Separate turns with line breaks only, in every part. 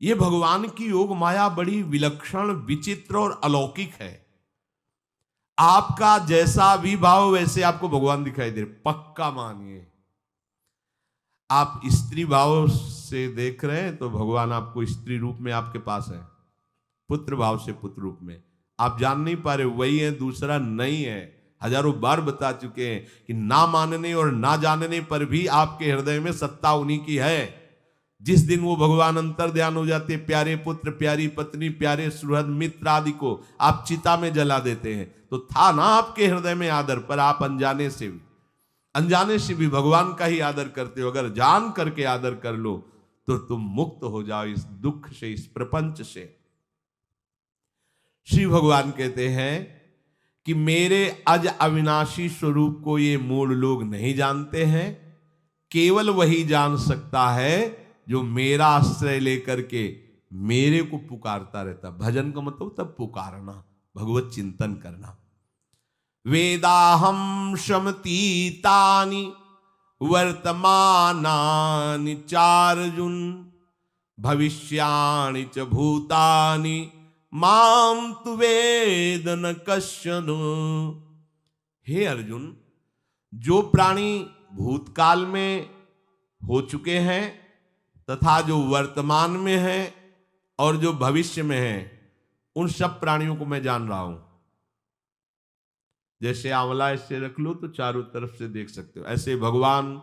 ये भगवान की योग माया बड़ी विलक्षण, विचित्र और अलौकिक है। आपका जैसा भी भाव वैसे आपको भगवान दिखाई दे रहे, पक्का मानिए। आप स्त्री भाव से देख रहे हैं तो भगवान आपको स्त्री रूप में आपके पास है, पुत्र भाव से पुत्र रूप में आप जान नहीं पा रहे, वही है, दूसरा नहीं है। हजारों बार बता चुके हैं कि ना मानने और ना जानने पर भी आपके हृदय में सत्ता उन्हीं की है। जिस दिन वो भगवान अंतर ध्यान हो जाते, प्यारे पुत्र, प्यारी पत्नी, प्यारे सुहृद मित्र आदि को आप चिता में जला देते हैं, तो था ना आपके हृदय में आदर, पर आप अनजाने से भी भगवान का ही आदर करते हो। अगर जान करके आदर कर लो तो तुम मुक्त हो जाओ इस दुख से, इस प्रपंच से। श्री भगवान कहते हैं कि मेरे अज अविनाशी स्वरूप को ये मूढ़ लोग नहीं जानते हैं, केवल वही जान सकता है जो मेरा आश्रय लेकर के मेरे को पुकारता रहता। भजन का मतलब तब पुकारना, भगवत चिंतन करना। वेदाहम शमतीतानि वर्तमानानि चार्जुन भविष्याणि च भूतानि माम तु वेद न कश्चन। हे अर्जुन, जो प्राणी भूतकाल में हो चुके हैं तथा जो वर्तमान में है और जो भविष्य में है, उन सब प्राणियों को मैं जान रहा हूं। जैसे आंवला ऐसे रख लो तो चारों तरफ से देख सकते हो, ऐसे भगवान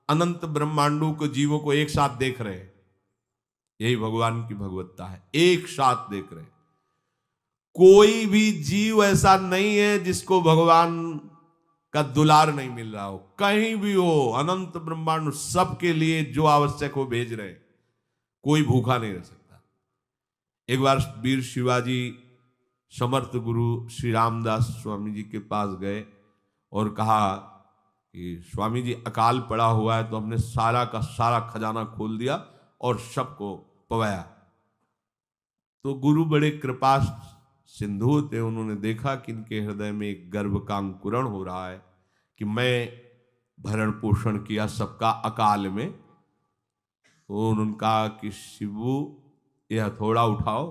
अनंत ब्रह्मांडों को, जीवों को एक साथ देख रहे हैं। यही भगवान की भगवत्ता है, एक साथ देख रहे हैं। कोई भी जीव ऐसा नहीं है जिसको भगवान का दुलार नहीं मिल रहा हो, कहीं भी हो, अनंत ब्रह्मांड सबके लिए जो आवश्यक हो भेज रहे हैं। कोई भूखा नहीं रह सकता। एक बार वीर शिवाजी समर्थ गुरु श्री रामदास स्वामी जी के पास गए और कहा कि स्वामी जी अकाल पड़ा हुआ है, तो हमने सारा का सारा खजाना खोल दिया और सबको पवाया। तो गुरु बड़े कृपा सिंधु थे, उन्होंने देखा कि इनके हृदय में एक गर्भ का अंकुरण हो रहा है कि मैं भरण पोषण किया सबका अकाल में। तो उन्होंने कहा कि शिवू यह हथौड़ा उठाओ,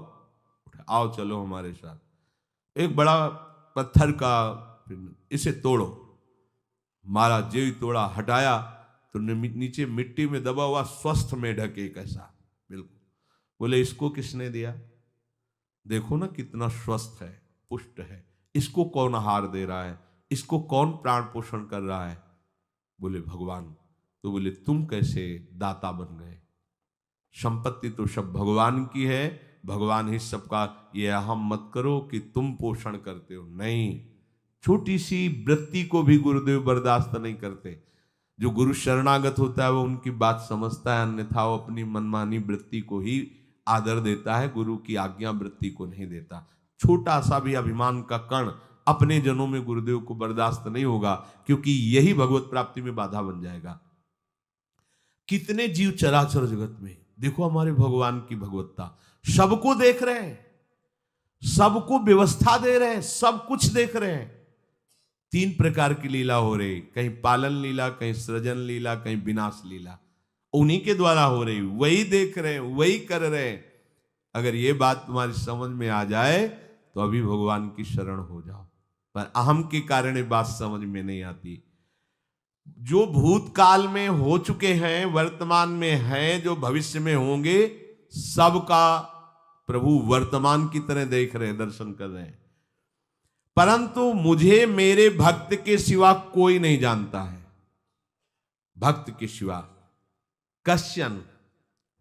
आओ चलो हमारे साथ। एक बड़ा पत्थर का, इसे तोड़ो। महाराज जी तोड़ा, हटाया तो नीचे मिट्टी में दबा हुआ स्वस्थ मेढक एक ऐसा, बिल्कुल। बोले इसको किसने दिया? देखो ना कितना स्वस्थ है, पुष्ट है, इसको कौन आहार दे रहा है, इसको कौन प्राण पोषण कर रहा है? बोले भगवान। तो बोले तुम कैसे दाता बन गए? संपत्ति तो सब भगवान की है, भगवान ही सबका, ये अहम मत करो कि तुम पोषण करते हो। नहीं, छोटी सी वृत्ति को भी गुरुदेव बर्दाश्त नहीं करते। जो गुरु शरणागत होता है वो उनकी बात समझता है, अन्यथा वो अपनी मनमानी वृत्ति को ही आदर देता है, गुरु की आज्ञा वृत्ति को नहीं देता। छोटा सा भी अभिमान का कण अपने जनों में गुरुदेव को बर्दाश्त नहीं होगा, क्योंकि यही भगवत प्राप्ति में बाधा बन जाएगा। कितने जीव चराचर जगत में, देखो हमारे भगवान की भगवत्ता, सबको देख रहे हैं, सबको व्यवस्था दे रहे हैं, सब कुछ देख रहे हैं। 3 प्रकार की लीला हो रही, कहीं पालन लीला, कहीं सृजन लीला, कहीं विनाश लीला, उन्हीं के द्वारा हो रही, वही देख रहे हैं, वही कर रहे हैं। अगर ये बात तुम्हारी समझ में आ जाए तो अभी भगवान की शरण हो जाओ, पर अहम के कारण ये बात समझ में नहीं आती। जो भूतकाल में हो चुके हैं, वर्तमान में हैं, जो भविष्य में होंगे, सबका प्रभु वर्तमान की तरह देख रहे हैं, दर्शन कर रहे हैं। परंतु मुझे मेरे भक्त के सिवा कोई नहीं जानता है। भक्त के सिवा कश्यन,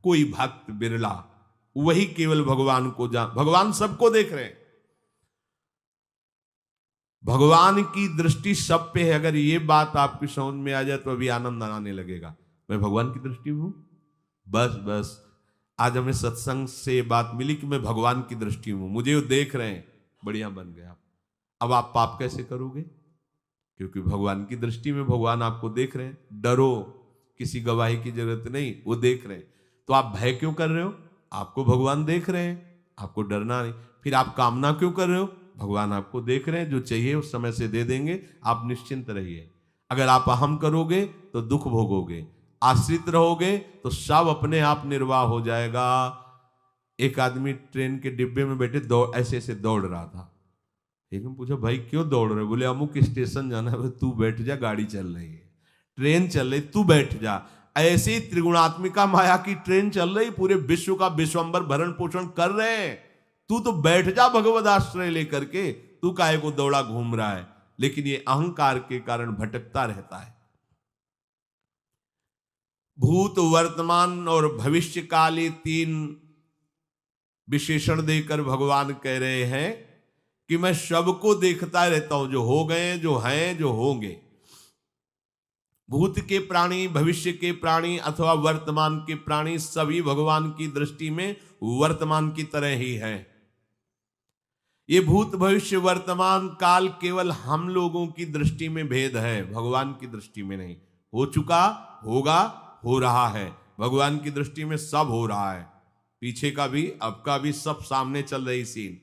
कोई भक्त बिरला, वही केवल भगवान को भगवान सबको देख रहे हैं, भगवान की दृष्टि सब पे है। अगर ये बात आपकी समझ में आ जाए तो अभी आनंद आने लगेगा। मैं भगवान की दृष्टि में हूं, बस आज हमें सत्संग से बात मिली कि मैं भगवान की दृष्टि में हूं, मुझे वो देख रहे हैं, बढ़िया बन गया। अब आप पाप कैसे करोगे? क्योंकि भगवान की दृष्टि में भगवान आपको देख रहे हैं। डरो, किसी गवाही की जरूरत नहीं, वो देख रहे हैं। तो आप भय क्यों कर रहे हो? आपको भगवान देख रहे हैं, आपको डरना नहीं। फिर आप कामना क्यों कर रहे हो? भगवान आपको देख रहे हैं, जो चाहिए उस समय से दे देंगे, आप निश्चिंत रहिए। अगर आप अहम करोगे तो दुख भोगोगे, आश्रित रहोगे तो सब अपने आप निर्वाह हो जाएगा। एक आदमी ट्रेन के डिब्बे में बैठे ऐसे ऐसे दौड़ रहा था। एक ने पूछा भाई क्यों दौड़ रहे? बोले अमुक स्टेशन जाना है। तू बैठ जा, गाड़ी चल रही है, ट्रेन चल रही, तू बैठ जा। ऐसे ही त्रिगुणात्मिका माया की ट्रेन चल रही, पूरे विश्व का विश्वंबर भरण पोषण कर रहे हैं, तू तो बैठ जा भगवद आश्रय लेकर के, तू काहे को दौड़ा घूम रहा है? लेकिन ये अहंकार के कारण भटकता रहता है। भूत, वर्तमान और भविष्य काल, ये 3 विशेषण देकर भगवान कह रहे हैं कि मैं सबको देखता रहता हूं, जो हो गए, जो हैं, जो होंगे। भूत के प्राणी, भविष्य के प्राणी अथवा वर्तमान के प्राणी सभी भगवान की दृष्टि में वर्तमान की तरह ही है। ये भूत, भविष्य, वर्तमान काल केवल हम लोगों की दृष्टि में भेद है, भगवान की दृष्टि में नहीं। हो चुका, होगा, हो रहा है। भगवान की दृष्टि में सब हो रहा है, पीछे का भी, अब का भी, सब सामने चल रही सीन।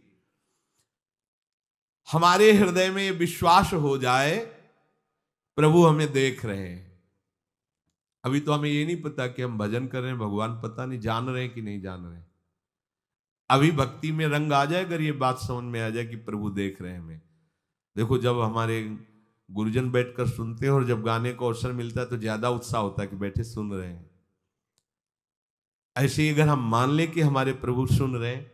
हमारे हृदय में विश्वास हो जाए प्रभु हमें देख रहे हैं। अभी तो हमें ये नहीं पता कि हम भजन कर रहे हैं, भगवान पता नहीं जान रहे हैं कि नहीं जान रहे हैं। अभी भक्ति में रंग आ जाए, अगर ये बात समझ में आ जाए कि प्रभु देख रहे हैं हमें। देखो, जब हमारे गुरुजन बैठकर सुनते हैं और जब गाने को अवसर मिलता है तो ज्यादा उत्साह होता है कि बैठे सुन रहे हैं। ऐसे ही अगर हम मान लें कि हमारे प्रभु सुन रहे हैं,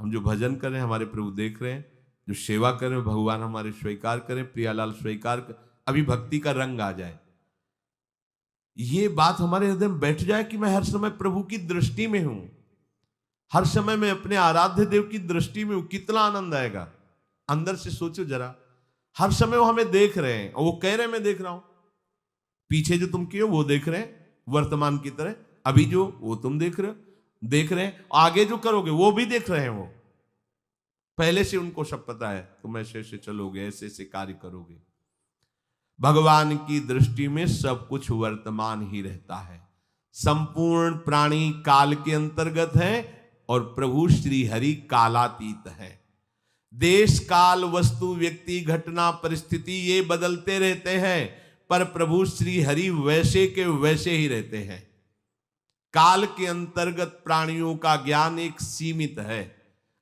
हम जो भजन कर रहे हैं हमारे प्रभु देख रहे हैं, जो सेवा कर रहे हैं भगवान हमारे स्वीकार करें, प्रियालाल स्वीकार कर, अभी भक्ति का रंग आ जाए, ये बात हमारे हृदय में बैठ जाए कि मैं हर समय प्रभु की दृष्टि में हूं, हर समय मैं अपने आराध्य देव की दृष्टि में हूं, कितना आनंद आएगा। अंदर से सोचो जरा, हर समय वो हमें देख रहे हैं और वो कह रहे हैं मैं देख रहा हूं। पीछे जो तुम किए वो देख रहे हैं वर्तमान की तरह, अभी जो वो तुम देख रहे हैं, आगे जो करोगे वो भी देख रहे हैं। वो पहले से उनको सब पता है, तुम ऐसे ऐसे चलोगे, ऐसे ऐसे कार्य करोगे। भगवान की दृष्टि में सब कुछ वर्तमान ही रहता है। संपूर्ण प्राणी काल के अंतर्गत है और प्रभु श्री हरि कालातीत है। देश, काल, वस्तु, व्यक्ति, घटना, परिस्थिति ये बदलते रहते हैं, पर प्रभु श्री हरि वैसे के वैसे ही रहते हैं। काल के अंतर्गत प्राणियों का ज्ञान एक सीमित है।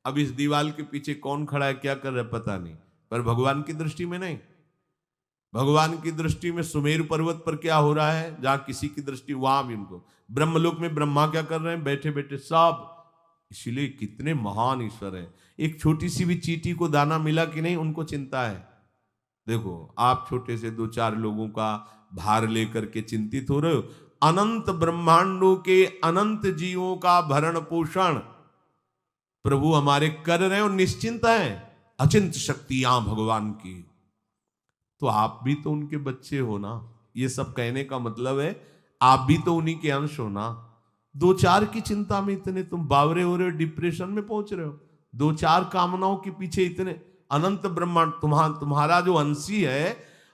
अब इस दीवार के पीछे कौन खड़ा है, क्या कर रहा है पता नहीं, पर भगवान की दृष्टि में नहीं। भगवान की दृष्टि में सुमेरु पर्वत पर क्या हो रहा है, जहां किसी की दृष्टि, वहां भी उनको, ब्रह्मलोक में ब्रह्मा क्या कर रहे हैं, बैठे बैठे सब। इसीलिए कितने महान ईश्वर हैं। एक छोटी सी भी चींटी को दाना मिला कि नहीं, उनको चिंता है। देखो, आप छोटे से 2-4 लोगों का भार लेकर के चिंतित हो रहे हो, अनंत ब्रह्मांडों के अनंत जीवों का भरण पोषण प्रभु हमारे कर रहे हैं और निश्चिंत हैं। अचिंत शक्तियां भगवान की, तो आप भी तो उनके बच्चे हो ना। ये सब कहने का मतलब है आप भी तो उन्हीं के अंश हो ना। 2-4 की चिंता में इतने तुम बावरे हो रहे हो, डिप्रेशन में पहुंच रहे हो, 2-4 कामनाओं के पीछे इतने। अनंत ब्रह्मांड तुम्हारा जो अंशी है,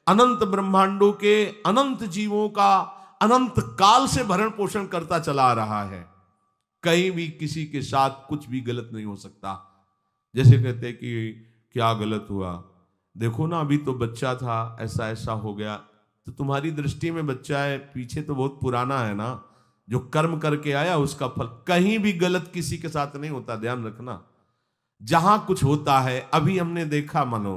अनंत ब्रह्मांडों के अनंत जीवों का अनंत काल से भरण पोषण करता चला आ रहा है। कहीं भी किसी के साथ कुछ भी गलत नहीं हो सकता। जैसे कहते हैं कि क्या गलत हुआ, देखो ना अभी तो बच्चा था, ऐसा ऐसा हो गया, तो तुम्हारी दृष्टि में बच्चा है, पीछे तो बहुत पुराना है ना, जो कर्म करके आया उसका फल। कहीं भी गलत किसी के साथ नहीं होता, ध्यान रखना। जहां कुछ होता है, अभी हमने देखा मानो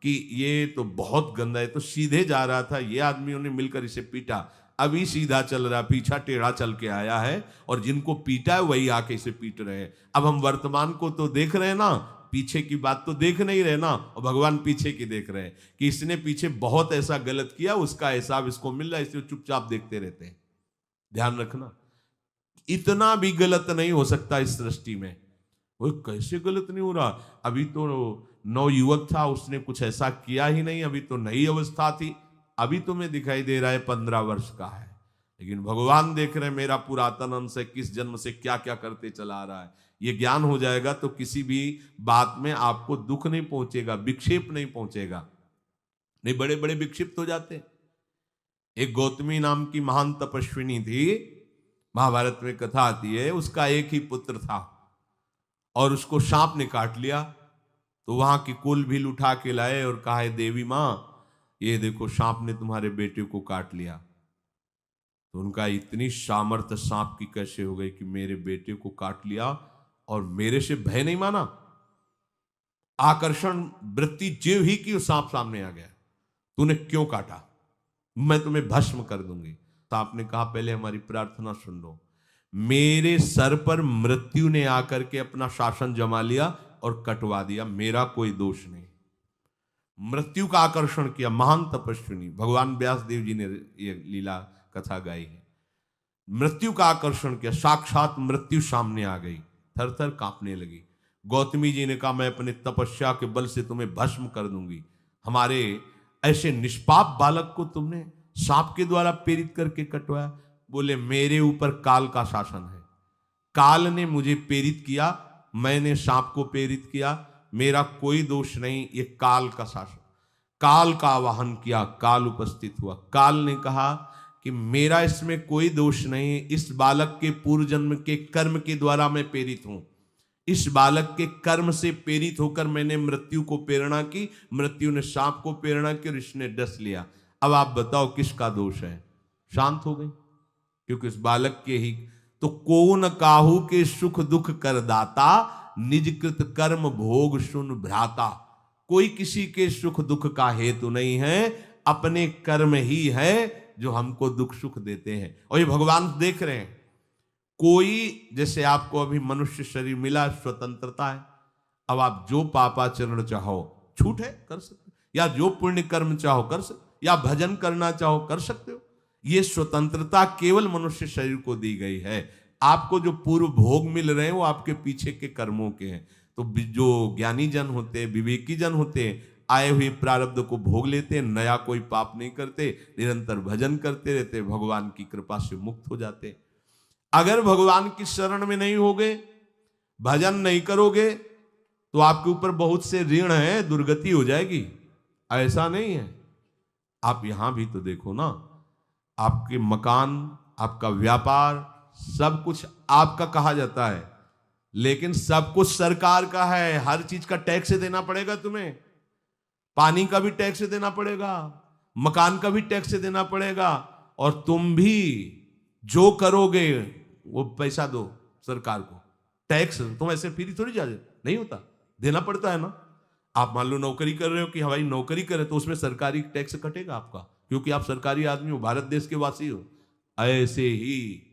कि ये तो बहुत गंदा है, तो सीधे जा रहा था, ये आदमियों ने मिलकर इसे पीटा, अभी सीधा चल रहा, पीछा टेढ़ा चल के आया है, और जिनको पीटा है वही आके इसे पीट रहे हैं। अब हम वर्तमान को तो देख रहे हैं ना, पीछे की बात तो देख नहीं रहे ना, और भगवान पीछे की देख रहे हैं कि इसने पीछे बहुत ऐसा गलत किया, उसका हिसाब इसको मिल रहा है, इसलिए चुपचाप देखते रहते हैं। ध्यान रखना, इतना भी गलत नहीं हो सकता इस सृष्टि में। वो कैसे गलत नहीं हो रहा, अभी तो नवयुवक था, उसने कुछ ऐसा किया ही नहीं, अभी तो नई अवस्था थी, अभी तुम्हें दिखाई दे रहा है 15 वर्ष का है, लेकिन भगवान देख रहे हैं मेरा पुरातन अंश है, किस जन्म से क्या क्या करते चला आ रहा है। ये ज्ञान हो जाएगा तो किसी भी बात में आपको दुख नहीं पहुंचेगा, विक्षेप नहीं पहुंचेगा। नहीं, बड़े बड़े विक्षिप्त हो जाते। एक गौतमी नाम की महान तपस्विनी थी, महाभारत में कथा आती है, उसका एक ही पुत्र था और उसको सांप ने काट लिया। तो वहां की कुल भील उठा के लाए और कहा, देवी मां ये देखो सांप ने तुम्हारे बेटे को काट लिया। तो उनका इतनी सामर्थ्य सांप की कैसे हो गई कि मेरे बेटे को काट लिया और मेरे से भय नहीं माना। आकर्षण वृत्ति जीव ही की, सांप सामने आ गया, तूने क्यों काटा, मैं तुम्हें भस्म कर दूंगी। तो आपने कहा पहले हमारी प्रार्थना सुन लो। मेरे सर पर मृत्यु ने आकर के अपना शासन जमा लिया और कटवा दिया, मेरा कोई दोष नहीं। मृत्यु का आकर्षण किया, महान तपस्विनी भगवान व्यास देव जी ने ये लीला कथा गाई है। मृत्यु का आकर्षण किया, साक्षात मृत्यु सामने आ गई, थर थर कांपने लगी। गौतमी जी ने कहा मैं अपने तपस्या के बल से तुम्हें भस्म कर दूंगी। हमारे ऐसे निष्पाप बालक को तुमने सांप के द्वारा प्रेरित करके कटवाया। बोले मेरे ऊपर काल का शासन है, काल ने मुझे प्रेरित किया, मैंने सांप को प्रेरित किया, मेरा कोई दोष नहीं, ये काल का शासन। काल का आवाहन किया, काल उपस्थित हुआ। काल ने कहा कि मेरा इसमें कोई दोष नहीं, इस बालक के पूर्व जन्म के कर्म के द्वारा मैं प्रेरित हूं। इस बालक के कर्म से प्रेरित होकर मैंने मृत्यु को प्रेरणा की, मृत्यु ने सांप को प्रेरणा की और इसने डस लिया। अब आप बताओ किसका दोष है? शांत हो गई, क्योंकि इस बालक के ही तो कौन काहू के सुख दुख कर दाता, निजकृत कर्म भोग सुन भ्राता। कोई किसी के सुख दुख का हेतु नहीं है, अपने कर्म ही है जो हमको दुख सुख देते हैं। और ये भगवान देख रहे हैं। कोई, जैसे आपको अभी मनुष्य शरीर मिला, स्वतंत्रता है, अब आप जो पापाचरण चाहो छूट है कर सकते हो, या जो पुण्य कर्म चाहो कर सकते, या भजन करना चाहो कर सकते हो। ये स्वतंत्रता केवल मनुष्य शरीर को दी गई है। आपको जो पूर्व भोग मिल रहे हैं वो आपके पीछे के कर्मों के हैं। तो जो ज्ञानी जन होते हैं, विवेकी जन होते हैं, आए हुए प्रारब्ध को भोग लेते हैं, नया कोई पाप नहीं करते, निरंतर भजन करते रहते, भगवान की कृपा से मुक्त हो जाते। अगर भगवान की शरण में नहीं होगे, भजन नहीं करोगे, तो आपके ऊपर बहुत से ऋण है, दुर्गति हो जाएगी। ऐसा नहीं है। आप यहां भी तो देखो ना, आपके मकान, आपका व्यापार, सब कुछ आपका कहा जाता है, लेकिन सब कुछ सरकार का है। हर चीज का टैक्स देना पड़ेगा तुम्हें, पानी का भी टैक्स देना पड़ेगा, मकान का भी टैक्स देना पड़ेगा, और तुम भी जो करोगे वो पैसा दो सरकार को। टैक्स तुम ऐसे फ्री थोड़ी जा, नहीं होता, देना पड़ता है ना। आप मान लो नौकरी कर रहे हो कि हमारी नौकरी करे, तो उसमें सरकारी टैक्स कटेगा आपका, क्योंकि आप सरकारी आदमी हो, भारत देश के वासी हो। ऐसे ही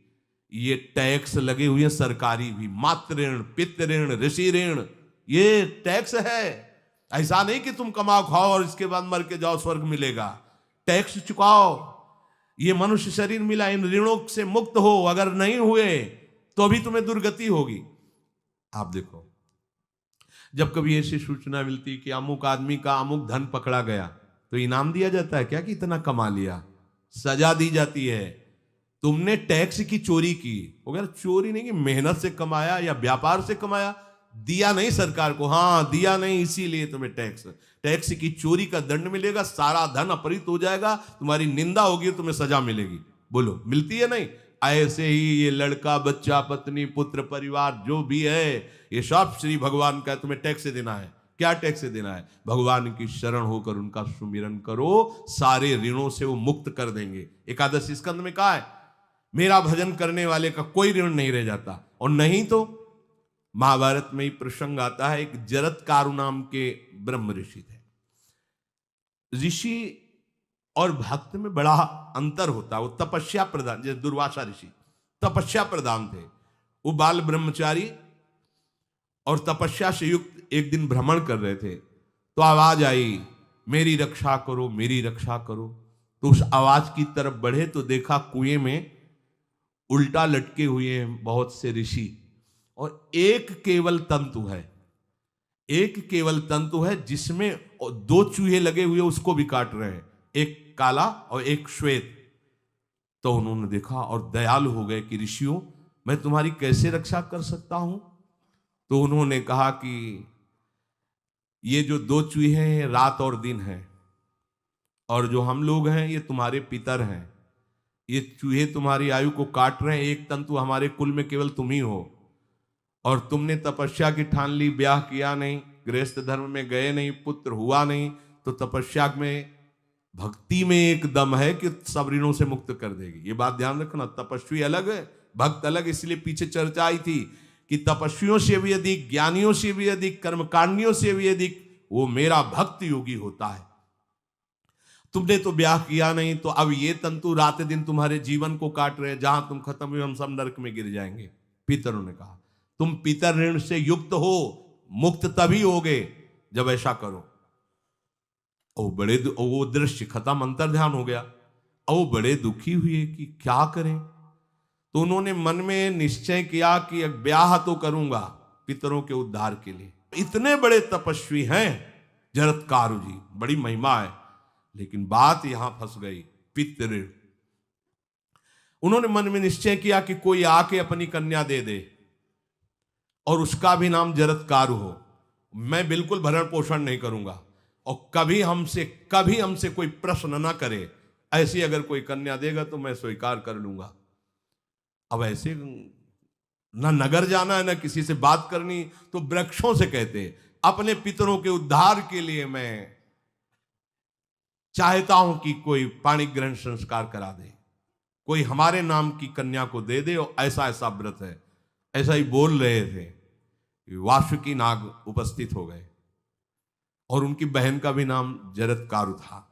ये टैक्स लगे हुए हैं सरकारी भी, मातृ ऋण, पितृ ऋण, ऋषि ऋण, ये टैक्स है। ऐसा नहीं कि तुम कमाओ खाओ और इसके बाद मर के जाओ स्वर्ग मिलेगा। टैक्स चुकाओ। ये मनुष्य शरीर मिला, इन ऋणों से मुक्त हो। अगर नहीं हुए तो भी तुम्हें दुर्गति होगी। आप देखो, जब कभी ऐसी सूचना मिलती कि अमुक आदमी का अमुक धन पकड़ा गया, तो इनाम दिया जाता है क्या कि इतना कमा लिया? सजा दी जाती है, तुमने टैक्स की चोरी की। अगर चोरी नहीं की, मेहनत से कमाया या व्यापार से कमाया, दिया नहीं सरकार को, हाँ दिया नहीं, इसीलिए तुम्हें टैक्स की चोरी का दंड मिलेगा, सारा धन अपहृत हो जाएगा, तुम्हारी निंदा होगी, तुम्हें सजा मिलेगी। बोलो मिलती है नहीं? ऐसे ही ये लड़का, बच्चा, पत्नी, पुत्र, परिवार जो भी है, ये सब श्री भगवान का तुम्हें टैक्स देना है। क्या टैक्स देना है? भगवान की शरण होकर उनका सुमिरन करो, सारे ऋणों से वो मुक्त कर देंगे। एकादश स्कंद में कहा है, मेरा भजन करने वाले का कोई ऋण नहीं रह जाता। और नहीं तो महाभारत में ही प्रसंग आता है, एक जरत्कारु नाम के ब्रह्म ऋषि थे। ऋषि और भक्त में बड़ा अंतर होता है। वो तपस्या प्रधान, जैसे दुर्वासा ऋषि तपस्या प्रधान थे, वो बाल ब्रह्मचारी और तपस्या से युक्त एक दिन भ्रमण कर रहे थे, तो आवाज आई, मेरी रक्षा करो, मेरी रक्षा करो। तो उस आवाज की तरफ बढ़े तो देखा कुएं में उल्टा लटके हुए हैं बहुत से ऋषि, और एक केवल तंतु है, एक केवल तंतु है जिसमें दो चूहे लगे हुए उसको भी काट रहे हैं, एक काला और एक श्वेत। तो उन्होंने देखा और दयालु हो गए कि ऋषियों, मैं तुम्हारी कैसे रक्षा कर सकता हूं? तो उन्होंने कहा कि ये जो दो चूहे हैं रात और दिन हैं, और जो हम लोग हैं ये तुम्हारे पितर हैं। ये चूहे तुम्हारी आयु को काट रहे हैं, एक तंतु हमारे कुल में केवल तुम ही हो, और तुमने तपस्या की ठान ली, ब्याह किया नहीं, गृहस्थ धर्म में गए नहीं, पुत्र हुआ नहीं, तो तपस्या में, भक्ति में एक दम है कि सब ऋणों से मुक्त कर देगी। ये बात ध्यान रखना, तपस्वी अलग है, भक्त अलग। इसलिए पीछे चर्चा आई थी कि तपस्वियों से भी अधिक, ज्ञानियों से भी अधिक, कर्मकांडियों से भी अधिक वो मेरा भक्त योगी होता है। तुमने तो ब्याह किया नहीं, तो अब ये तंतु रात दिन तुम्हारे जीवन को काट रहे, जहां तुम खत्म हुए हम सब नरक में गिर जाएंगे। पितरों ने कहा तुम पितर ऋण से युक्त हो, मुक्त तभी होगे जब ऐसा करो। वो दृश्य खत्म, अंतर ध्यान हो गया। वो बड़े दुखी हुए कि क्या करें। तो उन्होंने मन में निश्चय किया कि एक ब्याह तो करूंगा पितरों के उद्धार के लिए। इतने बड़े तपस्वी हैं जरत्कारु जी, बड़ी महिमा है, लेकिन बात यहां फंस गई। पितृ, उन्होंने मन में निश्चय किया कि कोई आके अपनी कन्या दे दे और उसका भी नाम जरत्कारु हो। मैं बिल्कुल भरण पोषण नहीं करूंगा और कभी हमसे कोई प्रश्न ना करे। ऐसी अगर कोई कन्या देगा तो मैं स्वीकार कर लूंगा। अब ऐसे ना नगर जाना है ना किसी से बात करनी, तो वृक्षों से कहते अपने पितरों के उद्धार के लिए मैं चाहता हूं कि कोई पाणी ग्रहण संस्कार करा दे, कोई हमारे नाम की कन्या को दे दे, और ऐसा ऐसा व्रत है। ऐसा ही बोल रहे थे, वासुकी नाग उपस्थित हो गए और उनकी बहन का भी नाम जरत्कारु था।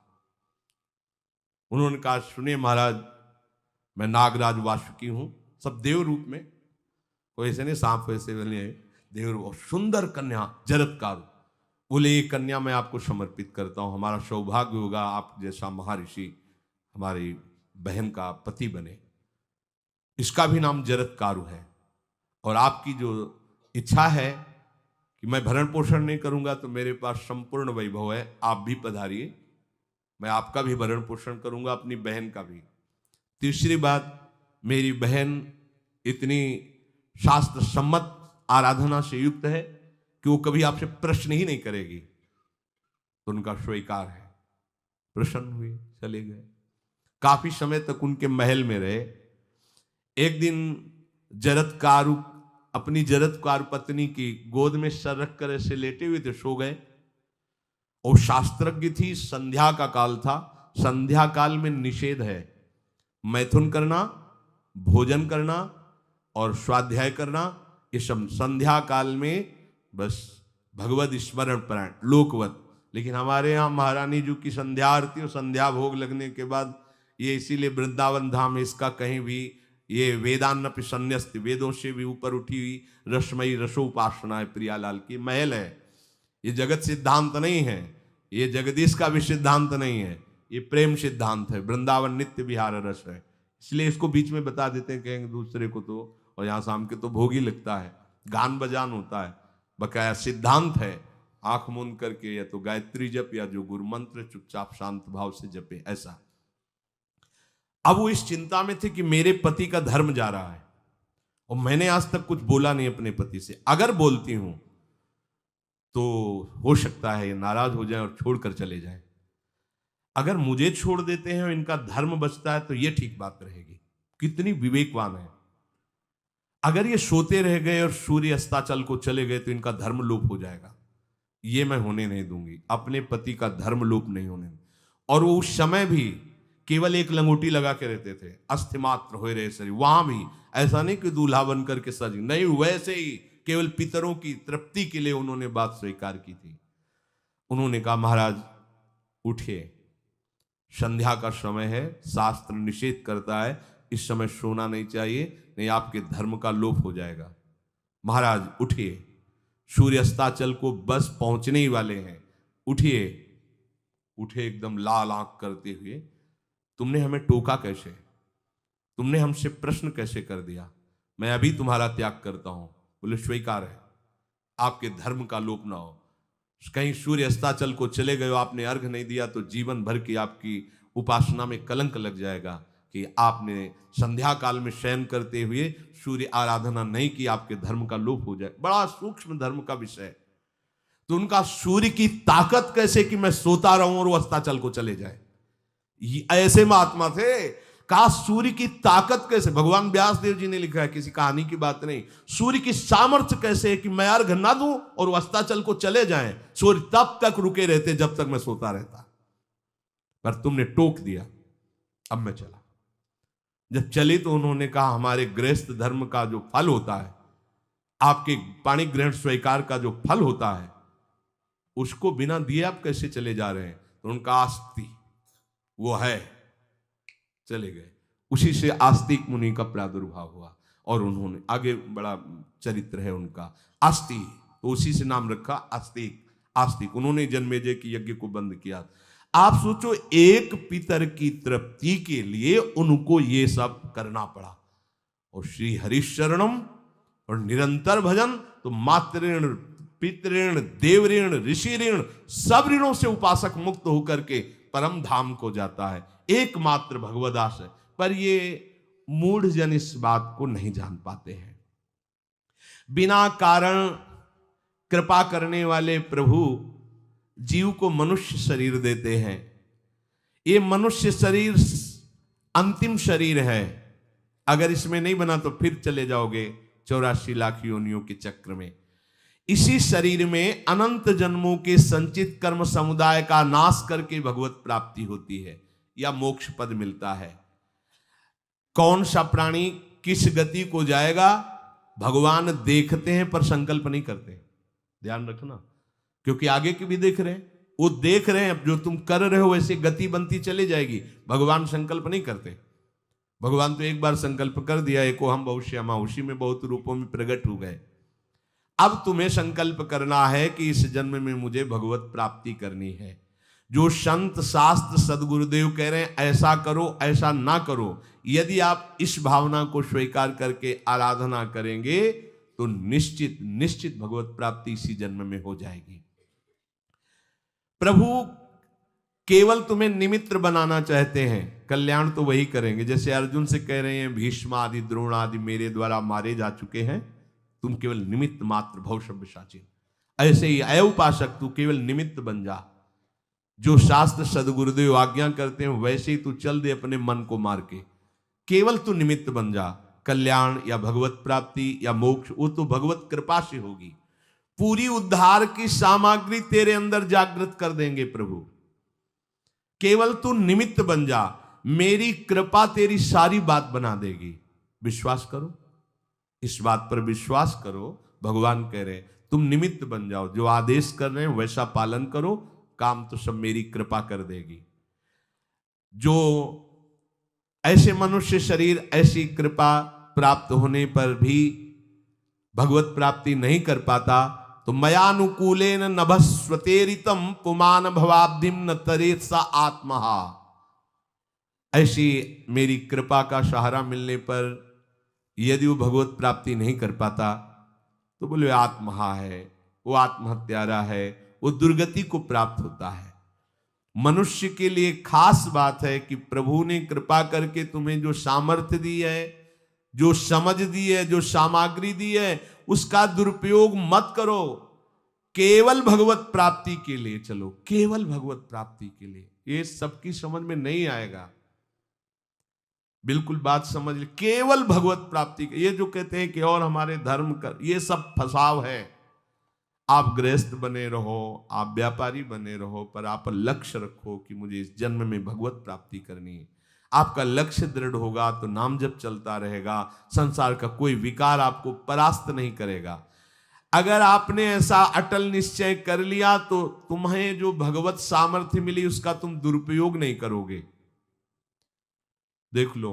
उन्होंने कहा सुनिए महाराज, मैं नागराज वासुकी हूं, सब देव रूप में, कोई ऐसे नहीं सांप वैसे बने, देव रूप, और सुंदर कन्या जरत्कारु। बोले ये कन्या मैं आपको समर्पित करता हूं, हमारा सौभाग्य होगा आप जैसा महर्षि हमारी बहन का पति बने। इसका भी नाम जरत्कारु है, और आपकी जो इच्छा है कि मैं भरण पोषण नहीं करूंगा तो मेरे पास संपूर्ण वैभव है, आप भी पधारिए, मैं आपका भी भरण पोषण करूंगा, अपनी बहन का भी। तीसरी बात, मेरी बहन इतनी शास्त्र सम्मत आराधना से युक्त है कि वो कभी आपसे प्रश्न ही नहीं करेगी, तो उनका स्वीकार है। प्रसन्न हुए, चले गए। काफी समय तक उनके महल में रहे। एक दिन जरत्कारु अपनी जरत्कारु पत्नी की गोद में सर रख कर ऐसे लेटे हुए थे, सो गए। और शास्त्रज्ञ थी, संध्या का काल था। संध्या काल में निषेध है मैथुन करना, भोजन करना और स्वाध्याय करना, ये सब संध्या काल में बस भगवत स्मरण परायण लोकवत। लेकिन हमारे यहाँ महारानी जी की संध्या आरती और संध्या भोग लगने के बाद ये, इसीलिए वृंदावन धाम इसका कहीं भी ये वेदान्नपि संन्यस्त, वेदों से भी ऊपर उठी हुई रसमयी रसोपासना है, प्रियालाल की महल है। ये जगत सिद्धांत नहीं है, ये जगदीश का भी सिद्धांत नहीं है, ये प्रेम सिद्धांत है। वृंदावन नित्य विहार रस है, इसलिए इसको बीच में बता देते हैं, कहेंगे दूसरे को तो, और यहाँ शाम के तो भोग ही लगता है, गान बजान होता है, बकाया सिद्धांत है। आंख मूंद करके या तो गायत्री जप या जो गुरु मंत्र चुपचाप शांत भाव से जपे, ऐसा। अब वो इस चिंता में थे कि मेरे पति का धर्म जा रहा है, और मैंने आज तक कुछ बोला नहीं अपने पति से। अगर बोलती हूं तो हो सकता है ये नाराज हो जाए और छोड़कर चले जाए। अगर मुझे छोड़ देते हैं और इनका धर्म बचता है तो ये ठीक बात रहेगी। कितनी विवेकवान है। अगर ये सोते रह गए और सूर्य अस्ताचल को चले गए तो इनका धर्म लोप हो जाएगा, ये मैं होने नहीं दूंगी, अपने पति का धर्म लोप नहीं होने दूंगी। और वो उस समय भी केवल एक लंगोटी लगा के रहते थे, अस्थिमात्र हो रहे शरीर। वहां भी ऐसा नहीं कि दूल्हा बन करके सज, नहीं, वैसे ही केवल पितरों की तृप्ति के लिए उन्होंने बात स्वीकार की थी। उन्होंने कहा महाराज उठिए, संध्या का समय है, शास्त्र निषेध करता है इस समय सोना नहीं चाहिए, नहीं आपके धर्म का लोप हो जाएगा। महाराज उठिए, सूर्य अस्ताचल को बस पहुंचने ही वाले हैं, उठिए। उठे एकदम लाल आंख करते हुए, तुमने हमें टोका कैसे, तुमने हमसे प्रश्न कैसे कर दिया, मैं अभी तुम्हारा त्याग करता हूं। बोले स्वीकार है, आपके धर्म का लोप ना हो। कहीं सूर्य अस्ताचल को चले गए, आपने अर्घ नहीं दिया तो जीवन भर की आपकी उपासना में कलंक लग जाएगा कि आपने संध्या काल में शयन करते हुए सूर्य आराधना नहीं की, आपके धर्म का लोप हो जाए। बड़ा सूक्ष्म धर्म का विषय। तो उनका सूर्य की ताकत कैसे कि मैं सोता रहूं और वो अस्ताचल को चले जाए, ऐसे महात्मा थे। कहा सूर्य की ताकत कैसे, भगवान व्यास देव जी ने लिखा है, किसी कहानी की बात नहीं। सूर्य की सामर्थ्य कैसे है कि मैं अर्घ ना दूं और वो अस्ताचल को चले जाएं, सूर्य तब तक रुके रहते जब तक मैं सोता रहता, पर तुमने टोक दिया, अब मैं चला। जब चली तो उन्होंने कहा हमारे गृहस्थ धर्म का जो फल होता है आपके पाणी ग्रहण स्वीकार का जो फल होता है उसको बिना दिए आप कैसे चले जा रहे हैं? तो उनका आस्ति वो है, चले गए। उसी से आस्तिक मुनि का प्रादुर्भाव हुआ और उन्होंने आगे बड़ा चरित्र है उनका, आस्ति, तो उसी से नाम रखा आस्तिक। आस्तिक उन्होंने जन्मेजय की यज्ञ को बंद किया। आप सोचो, एक पितर की तृप्ति के लिए उनको ये सब करना पड़ा। और श्री हरिशरणम और निरंतर भजन, तो मातृण, पितृण, देवऋण, ऋषि ऋण, सब ऋणों से उपासक मुक्त होकर के परम धाम को जाता है, एकमात्र भगवदास है। पर ये मूढ़ जन इस बात को नहीं जान पाते हैं। बिना कारण कृपा करने वाले प्रभु जीव को मनुष्य शरीर देते हैं। ये मनुष्य शरीर अंतिम शरीर है, अगर इसमें नहीं बना तो फिर चले जाओगे 84 लाख योनियों के चक्र में। इसी शरीर में अनंत जन्मों के संचित कर्म समुदाय का नाश करके भगवत प्राप्ति होती है या मोक्ष पद मिलता है। कौन सा प्राणी किस गति को जाएगा भगवान देखते हैं पर संकल्प नहीं करते, ध्यान रखना, क्योंकि आगे की भी देख रहे हैं, वो देख रहे हैं जो तुम कर रहे हो वैसे गति बनती चली जाएगी। भगवान संकल्प नहीं करते। भगवान तो एक बार संकल्प कर दिया, एको हम बहुश्यामा, उसी में बहुत रूपों में प्रकट हो गए। अब तुम्हें संकल्प करना है कि इस जन्म में मुझे भगवत प्राप्ति करनी है। जो संत शास्त्र सदगुरुदेव कह रहे हैं ऐसा करो ऐसा ना करो, यदि आप इस भावना को स्वीकार करके आराधना करेंगे तो निश्चित निश्चित भगवत प्राप्ति इसी जन्म में हो जाएगी। प्रभु केवल तुम्हें निमित्त बनाना चाहते हैं, कल्याण तो वही करेंगे। जैसे अर्जुन से कह रहे हैं भीष्म आदि द्रोण आदि मेरे द्वारा मारे जा चुके हैं, तुम केवल निमित्त मात्र भव सव्यसाची। ऐसे ही अय उपासक तू केवल निमित्त बन जा, जो शास्त्र सदगुरुदेव आज्ञा करते हैं वैसे ही तू चल दे अपने मन को मार के, केवल तू निमित्त बन जा। कल्याण या भगवत प्राप्ति या मोक्ष वो तो भगवत कृपा से होगी। पूरी उद्धार की सामग्री तेरे अंदर जागृत कर देंगे प्रभु, केवल तू निमित्त बन जा, मेरी कृपा तेरी सारी बात बना देगी। विश्वास करो, इस बात पर विश्वास करो। भगवान कह रहे हैं तुम निमित्त बन जाओ, जो आदेश कर रहे हैं वैसा पालन करो, काम तो सब मेरी कृपा कर देगी। जो ऐसे मनुष्य शरीर ऐसी कृपा प्राप्त होने पर भी भगवत प्राप्ति नहीं कर पाता, तो मयानुकूलेन नभस्वतेरितम पुमान भवाब्धिम न तरेत सा आत्मा। ऐसी मेरी कृपा का सहारा मिलने पर यदि वो भगवत प्राप्ति नहीं कर पाता तो बोले आत्महा है, वो आत्महत्यारा है, वो दुर्गति को प्राप्त होता है। मनुष्य के लिए खास बात है कि प्रभु ने कृपा करके तुम्हें जो सामर्थ्य दी है, जो समझ दी है, जो सामग्री दी है, उसका दुरुपयोग मत करो। केवल भगवत प्राप्ति के लिए चलो, केवल भगवत प्राप्ति के लिए। ये सबकी समझ में नहीं आएगा, बिल्कुल बात समझ ले। केवल भगवत प्राप्ति के, ये जो कहते हैं कि और हमारे धर्म कर, ये सब फसाव है। आप गृहस्थ बने रहो, आप व्यापारी बने रहो, पर आप लक्ष्य रखो कि मुझे इस जन्म में भगवत प्राप्ति करनी है। आपका लक्ष्य दृढ़ होगा तो नाम जप चलता रहेगा, संसार का कोई विकार आपको परास्त नहीं करेगा। अगर आपने ऐसा अटल निश्चय कर लिया तो तुम्हें जो भगवत सामर्थ्य मिली उसका तुम दुरुपयोग नहीं करोगे। देख लो,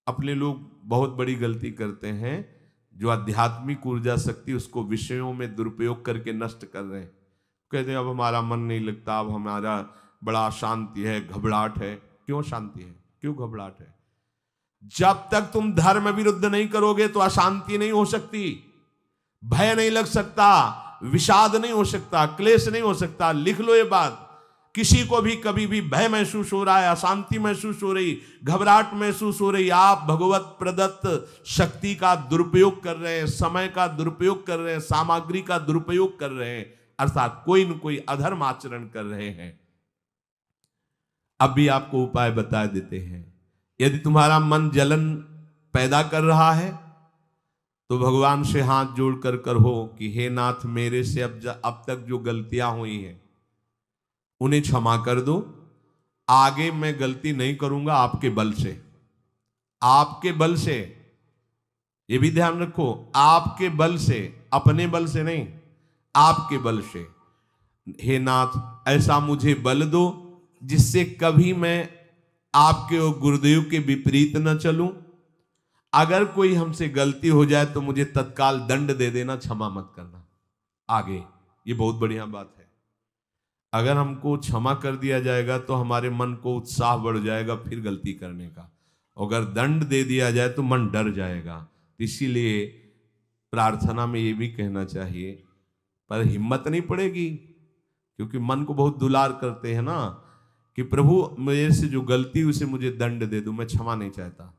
अपने लोग बहुत बड़ी गलती करते हैं, जो आध्यात्मिक ऊर्जा शक्ति उसको विषयों में दुरुपयोग करके नष्ट कर रहे हैं। कहते हैं अब हमारा मन नहीं लगता, अब हमारा बड़ा शांति है, घबराहट है। क्यों शांति है, क्यों घबराहट है? जब तक तुम धर्म विरुद्ध नहीं करोगे तो अशांति नहीं हो सकती, भय नहीं लग सकता, विषाद नहीं हो सकता, क्लेश नहीं हो सकता। लिख लो ये बात। किसी को भी कभी भी भय महसूस हो रहा है, अशांति महसूस हो रही, घबराहट महसूस हो रही, आप भगवत प्रदत्त शक्ति का दुरुपयोग कर रहे हैं, समय का दुरुपयोग कर रहे हैं, सामग्री का दुरुपयोग कर रहे हैं, अर्थात कोई न कोई अधर्म आचरण कर रहे हैं। अब भी आपको उपाय बता देते हैं। यदि तुम्हारा मन जलन पैदा कर रहा है तो भगवान से हाथ जोड़कर कहो कि हे नाथ, मेरे से अब तक जो गलतियां हुई हैं उन्हें क्षमा कर दो। आगे मैं गलती नहीं करूंगा, आपके बल से, आपके बल से। ये भी ध्यान रखो, आपके बल से, अपने बल से नहीं, आपके बल से। हे नाथ ऐसा मुझे बल दो जिससे कभी मैं आपके और गुरुदेव के विपरीत न चलूं। अगर कोई हमसे गलती हो जाए तो मुझे तत्काल दंड दे देना, क्षमा मत करना। आगे ये बहुत बढ़िया बात है। अगर हमको क्षमा कर दिया जाएगा तो हमारे मन को उत्साह बढ़ जाएगा फिर गलती करने का। अगर दंड दे दिया जाए तो मन डर जाएगा। इसीलिए प्रार्थना में ये भी कहना चाहिए, पर हिम्मत नहीं पड़ेगी क्योंकि मन को बहुत दुलार करते हैं ना, कि प्रभु मेरे से जो गलती हुई उसे मुझे दंड दे दो, मैं क्षमा नहीं चाहता।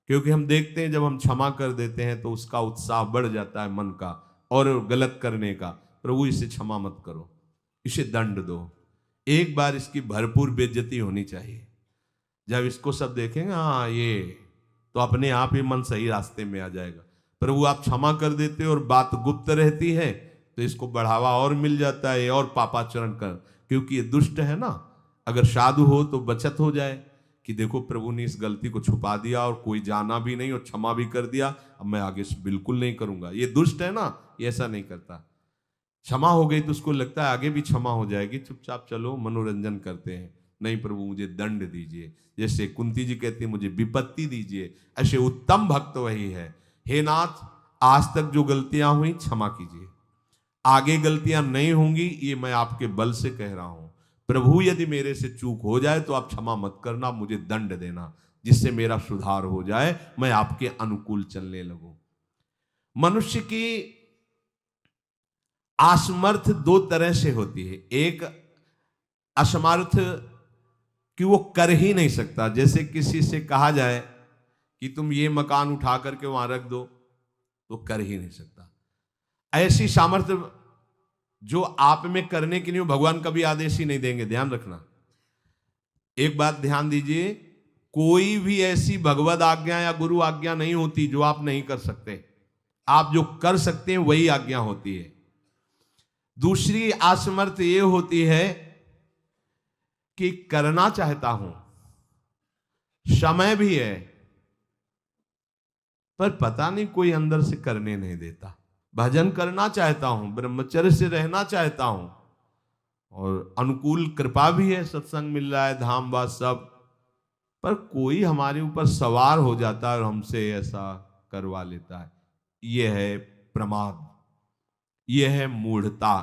क्योंकि हम देखते हैं जब हम क्षमा कर देते हैं तो उसका उत्साह बढ़ जाता है मन का और गलत करने का। प्रभु इसे क्षमा मत करो, इसे दंड दो। एक बार इसकी भरपूर बेइज्जती होनी चाहिए। जब इसको सब देखेंगे हाँ ये, तो अपने आप ही मन सही रास्ते में आ जाएगा। प्रभु आप क्षमा कर देते और बात गुप्त रहती है तो इसको बढ़ावा और मिल जाता है और पापाचरण कर, क्योंकि ये दुष्ट है ना। अगर साधु हो तो बचत हो जाए कि देखो प्रभु ने इस गलती को छुपा दिया और कोई जाना भी नहीं और क्षमा भी कर दिया, अब मैं आगे से बिल्कुल नहीं करूंगा। ये दुष्ट है ना, ये ऐसा नहीं करता। क्षमा हो गई तो उसको लगता है आगे भी क्षमा हो जाएगी, चुपचाप चलो मनोरंजन करते हैं। नहीं प्रभु मुझे दंड दीजिए, जैसे कुंती जी कहती है मुझे विपत्ति दीजिए। ऐसे उत्तम भक्त वही है। हे नाथ आज तक जो गलतियां हुई क्षमा कीजिए, आगे गलतियां नहीं होंगी, ये मैं आपके बल से कह रहा हूं। प्रभु यदि मेरे से चूक हो जाए तो आप क्षमा मत करना, मुझे दंड देना जिससे मेरा सुधार हो जाए, मैं आपके अनुकूल चलने लगूं। मनुष्य की असमर्थ दो तरह से होती है। एक असमर्थ कि वो कर ही नहीं सकता, जैसे किसी से कहा जाए कि तुम ये मकान उठा करके वहां रख दो, तो कर ही नहीं सकता। ऐसी सामर्थ्य जो आप में करने के लिए भगवान कभी आदेश ही नहीं देंगे, ध्यान रखना। एक बात ध्यान दीजिए, कोई भी ऐसी भगवद आज्ञा या गुरु आज्ञा नहीं होती जो आप नहीं कर सकते। आप जो कर सकते हैं वही आज्ञा होती है। दूसरी असमर्थ ये होती है कि करना चाहता हूं, समय भी है, पर पता नहीं कोई अंदर से करने नहीं देता। भजन करना चाहता हूं, ब्रह्मचर्य से रहना चाहता हूं, और अनुकूल कृपा भी है, सत्संग मिल रहा है, धाम वास सब, पर कोई हमारे ऊपर सवार हो जाता है और हमसे ऐसा करवा लेता है। यह है प्रमाद, यह है मूढ़ता,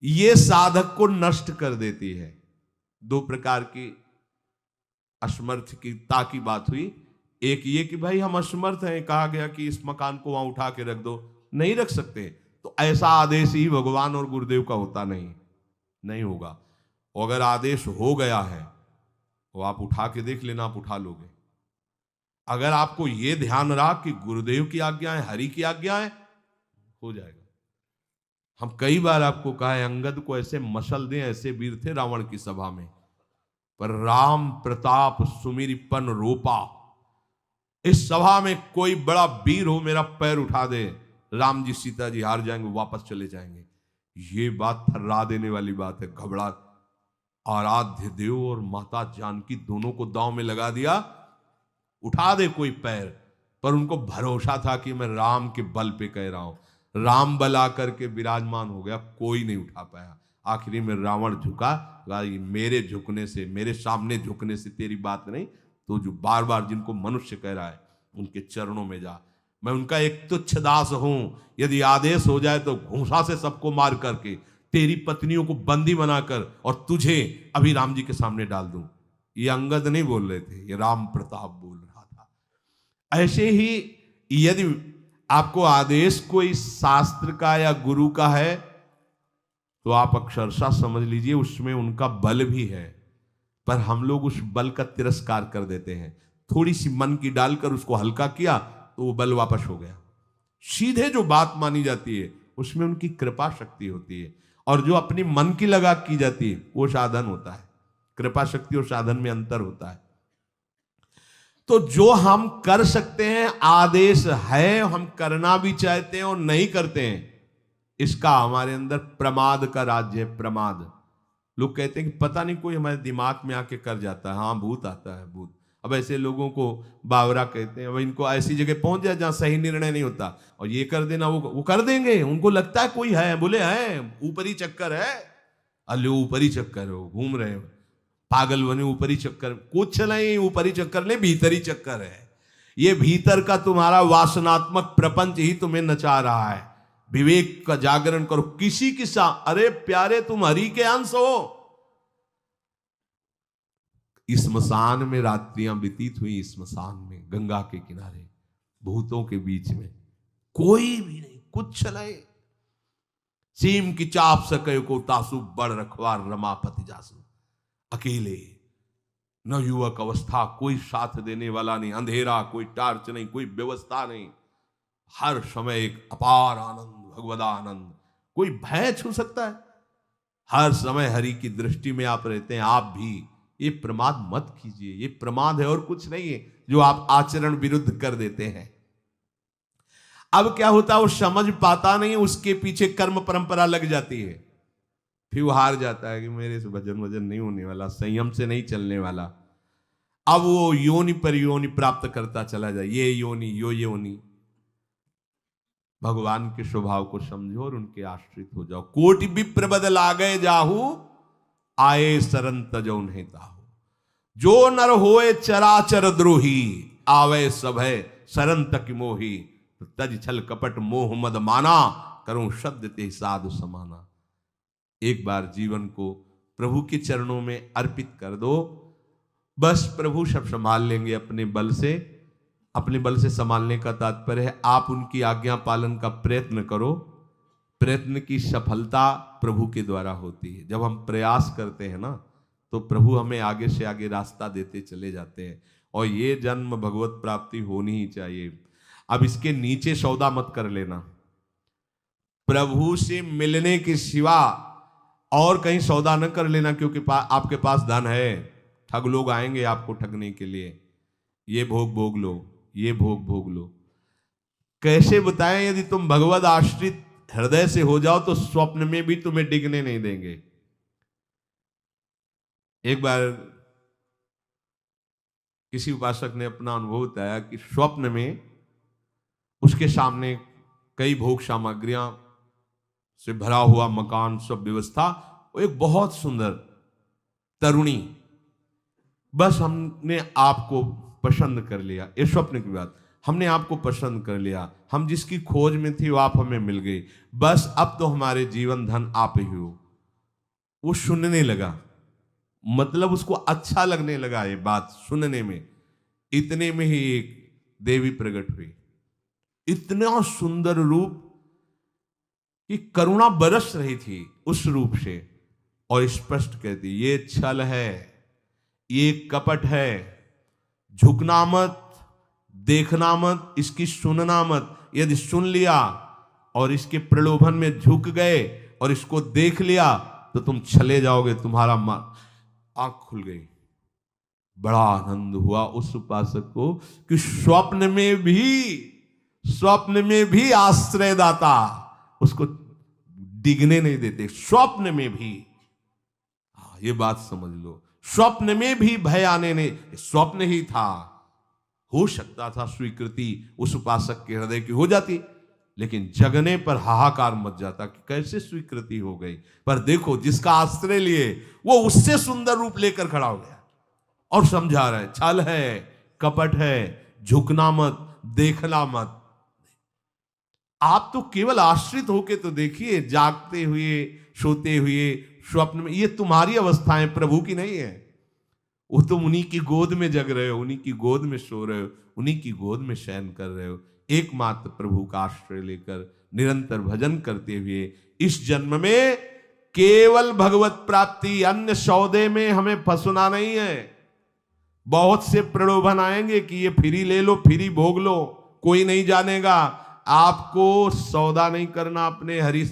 यह साधक को नष्ट कर देती है। दो प्रकार की असमर्थता की बात हुई। एक ये कि भाई हम असमर्थ हैं, कहा गया कि इस मकान को वहां उठा के रख दो, नहीं रख सकते, तो ऐसा आदेश ही भगवान और गुरुदेव का होता नहीं होगा। और अगर आदेश हो गया है तो आप उठा के देख लेना, आप उठा लोगे। अगर आपको यह ध्यान रहा कि गुरुदेव की आज्ञा है, हरि की आज्ञा है, हो जाएगा। हम कई बार आपको कहा है, अंगद को ऐसे मसल दें, ऐसे वीर थे रावण की सभा में, पर राम प्रताप सुमिरपन रोपा। इस सभा में कोई बड़ा वीर हो, मेरा पैर उठा दे, राम जी सीता जी हार जाएंगे, वापस चले जाएंगे। ये बात थर्रा देने वाली बात है। घबरा, आराध्य देव और माता जानकी दोनों को दांव में लगा दिया, उठा दे कोई पैर, पर उनको भरोसा था कि मैं राम के बल पे कह रहा हूं। राम बल आकर के विराजमान हो गया, कोई नहीं उठा पाया। आखिरी में रावण झुका, मेरे झुकने से, मेरे सामने झुकने से तेरी बात नहीं, तो जो बार बार जिनको मनुष्य कह रहा है उनके चरणों में जा, मैं उनका एक तुच्छ दास हूं। यदि आदेश हो जाए तो घूंसा से सबको मार करके तेरी पत्नियों को बंदी बनाकर और तुझे अभी राम जी के सामने डाल दूं। ये अंगद नहीं बोल रहे थे, ये राम प्रताप बोल रहा था। ऐसे ही यदि आपको आदेश कोई शास्त्र का या गुरु का है तो आप अक्षरशः समझ लीजिए उसमें उनका बल भी है, पर हम लोग उस बल का तिरस्कार कर देते हैं। थोड़ी सी मन की डालकर उसको हल्का किया तो वो बल वापस हो गया। सीधे जो बात मानी जाती है उसमें उनकी कृपा शक्ति होती है, और जो अपनी मन की लगा की जाती है वो साधन होता है। कृपा शक्ति और साधन में अंतर होता है। तो जो हम कर सकते हैं, आदेश है, हम करना भी चाहते हैं और नहीं करते हैं, इसका हमारे अंदर प्रमाद का राज्य है। प्रमाद। लोग कहते हैं कि पता नहीं कोई हमारे दिमाग में आके कर जाता है। हाँ, भूत आता है, भूत। अब ऐसे लोगों को बावरा कहते हैं। अब इनको ऐसी जगह पहुंच जाए जहां सही निर्णय नहीं होता, और ये कर देना वो कर देंगे। उनको लगता है कोई है, बोले है ऊपरी चक्कर है, अल्ले ऊपरी चक्कर हो, घूम रहे हो पागल बने, ऊपरी चक्कर कुछ नहीं, ऊपरी चक्कर नहीं, भीतरी चक्कर है। ये भीतर का तुम्हारा वासनात्मक प्रपंच ही तुम्हें नचा रहा है। विवेक का जागरण करो। किसी की अरे प्यारे तुम हरि के अंश हो। स्मशान में रात्रियां व्यतीत हुई, स्मशान में गंगा के किनारे भूतों के बीच में, कोई भी नहीं, कुछ नहीं। सीम की चाप सके को तासु बड़ रखवार रमापति जासु, अकेले, न युवक अवस्था, कोई साथ देने वाला नहीं, अंधेरा, कोई टार्च नहीं, कोई व्यवस्था नहीं, हर समय एक अपार आनंद, भगवदा आनंद। कोई भय छू सकता है? हर समय हरि की दृष्टि में आप रहते हैं। आप भी ये प्रमाद मत कीजिए, ये प्रमाद है और कुछ नहीं है जो आप आचरण विरुद्ध कर देते हैं। अब क्या होता है, वो समझ पाता नहीं, उसके पीछे कर्म परंपरा लग जाती है, फिर वो हार जाता है कि मेरे से भजन वजन नहीं होने वाला, संयम से नहीं चलने वाला। अब वो योनि पर योनि प्राप्त करता चला जाए, ये योनि यो योनि। भगवान के स्वभाव को समझो और उनके आश्रित हो जाओ। कोटि विप्र बदल आ गए जाहू, आए सरन तजो नहीं ताहू। जो नर होए चराचर द्रोही, आवे सभय सरन तक मोही। तो तज छल कपट मोह मद माना, करूं शब्द ते साधु समाना। एक बार जीवन को प्रभु के चरणों में अर्पित कर दो, बस प्रभु सब संभाल लेंगे अपने बल से। अपने बल से संभालने का तात्पर्य है आप उनकी आज्ञा पालन का प्रयत्न करो। प्रयत्न की सफलता प्रभु के द्वारा होती है। जब हम प्रयास करते हैं ना, तो प्रभु हमें आगे से आगे रास्ता देते चले जाते हैं। और ये जन्म भगवत प्राप्ति होनी ही चाहिए। अब इसके नीचे सौदा मत कर लेना। प्रभु से मिलने के सिवा और कहीं सौदा न कर लेना, क्योंकि आपके पास धन है। ठग लोग आएंगे आपको ठगने के लिए, ये भोग भोग लो, ये भोग भोग लो। कैसे बताएं? यदि तुम भगवत आश्रित हृदय से हो जाओ तो स्वप्न में भी तुम्हें डिगने नहीं देंगे। एक बार किसी उपासक ने अपना अनुभव बताया कि स्वप्न में उसके सामने कई भोग सामग्रियां से भरा हुआ मकान, सब व्यवस्था, वो एक बहुत सुंदर तरुणी, बस हमने आपको पसंद कर लिया। ये स्वप्न की बात, हमने आपको पसंद कर लिया, हम जिसकी खोज में थे वो आप हमें मिल गई, बस अब तो हमारे जीवन धन आप ही हो। वो सुनने लगा, मतलब उसको अच्छा लगने लगा ये बात सुनने में। इतने में ही एक देवी प्रकट हुई, इतना सुंदर रूप कि करुणा बरस रही थी उस रूप से, और स्पष्ट कहती ये छल है, ये कपट है, झुकना मत, देखना मत, इसकी सुनना मत। यदि सुन लिया और इसके प्रलोभन में झुक गए और इसको देख लिया तो तुम चले जाओगे, तुम्हारा आंख खुल गई। बड़ा आनंद हुआ उस उपासक को कि स्वप्न में भी आश्रयदाता उसको डिगने नहीं देते। स्वप्न में भी, ये बात समझ लो, स्वप्न में भी भय आने नहीं, स्वप्न ही था। हो सकता था स्वीकृति उस उपासक के हृदय की हो जाती, लेकिन जगने पर हाहाकार मच जाता कि कैसे स्वीकृति हो गई। पर देखो, जिसका आश्रय लिए वो उससे सुंदर रूप लेकर खड़ा हो गया और समझा रहा है छल है, कपट है, झुकना मत, देखना मत। आप तो केवल आश्रित होके तो देखिए, जागते हुए, सोते हुए, स्वप्न में, ये तुम्हारी अवस्थाएं, प्रभु की नहीं है। वो तुम उन्हीं की गोद में जग रहे हो, उन्हीं की गोद में सो रहे हो, उन्हीं की गोद में शयन कर रहे हो। एकमात्र प्रभु का आश्रय लेकर निरंतर भजन करते हुए इस जन्म में केवल भगवत प्राप्ति, अन्य सौदे में हमें फंसना नहीं है। बहुत से प्रलोभन आएंगे कि ये फ्री ले लो, फ्री भोग लो, कोई नहीं जानेगा। आपको सौदा नहीं करना अपने हरि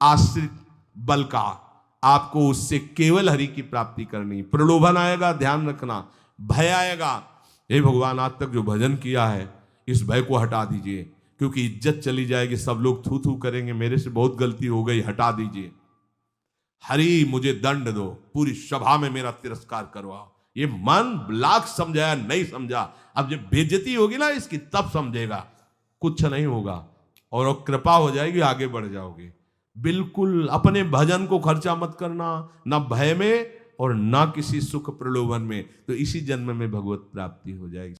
आश्रित बल का, आपको उससे केवल हरि की प्राप्ति करनी। प्रलोभन आएगा, ध्यान रखना, भय आएगा। हे भगवान, आज तक जो भजन किया है इस भय को हटा दीजिए, क्योंकि इज्जत चली जाएगी, सब लोग थू थू करेंगे, मेरे से बहुत गलती हो गई, हटा दीजिए। हरि मुझे दंड दो, पूरी सभा में मेरा तिरस्कार करवाओ, ये मन लाख समझाया नहीं समझा, अब जब बेइज्जती होगी ना इसकी तब समझेगा। कुछ नहीं होगा और कृपा हो जाएगी, आगे बढ़ जाओगे। बिल्कुल अपने भजन को खर्चा मत करना, ना भय में और ना किसी सुख प्रलोभन में, तो इसी जन्म में भगवत प्राप्ति हो जाएगी।